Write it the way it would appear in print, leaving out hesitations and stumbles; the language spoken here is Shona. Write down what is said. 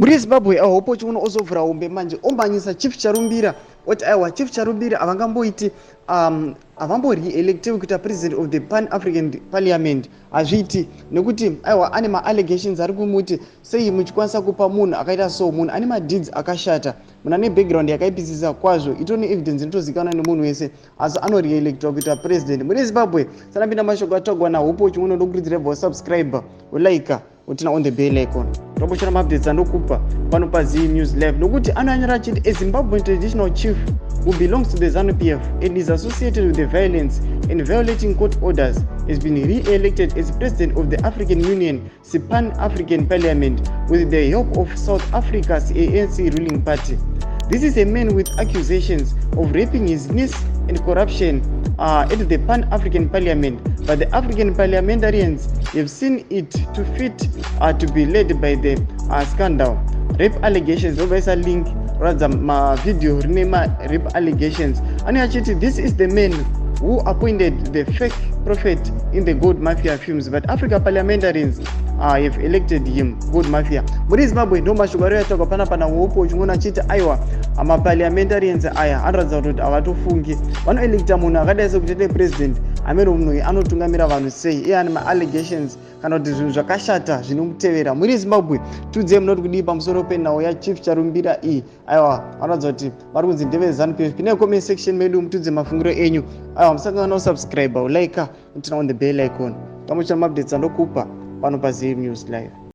muri Zimbabwe ahopo chiuno ozovhura umbe manje omhanyisa Chief Charumbira oti aiwa Chief Charumbira avangamboiti avambori-electiwe kuita president of the Pan-African Parliament hazviiti nekuti aiwa ane ma-allegations ari kumuti sei muchikwanisa kupa munhu akaita so munhu ane ma-deeds akashata munhu ane background yakaipisisa kwazvo itori evidence inotozikanwa nemunhu wese asi anori-electiwa kuita president muri Zimbabwe. Sanapinda mashoko atagwa nahopo chiuno ndokurudzira subscribe ulike utina on the bell icon toboshora ma-updates andokupa pano paZim News Live nokuti anoanyira achiti a Zimbabwean traditional chief who belongs to the Zanu PF and is associated with the violence and violating court orders has been re-elected as president of the African Union Pan-African Parliament with the help of South Africa's ANC ruling party. This is a man with accusations of raping his niece and corruption at the Pan-African Parliament, but the African parliamentarians have seen it to fit to be led by the scandal. Rape allegations, obviously link rather video rename rape allegations. And actually this is the man who appointed the fake prophet in the gold mafia films, but Africa parliamentarians have elected him gold mafia. Muri Zimbabwe ndo mashoko ari yatagwa pana uopo chingona chiti aiwa parliamentarians aya anoratidza kuti avatofungi vanoelecta munhu akadai sekutete president amene munhu anotungamira vanhu sei iye ane ma-allegations kana kuti zvinhu zvakashata zvinomutevera. Muri Zimbabwe tudze munoti kudii pamusoro penhau yaChief Charumbira iyi aiwa vanoratidza kuti vari kunzi ndeve Zanu PF. Pinai comment section medu mutudze mafungiro enyu aiwa musakangana usubscribe ulike utina on the bell icon pamoja na updates andokupa pano paZim News Live.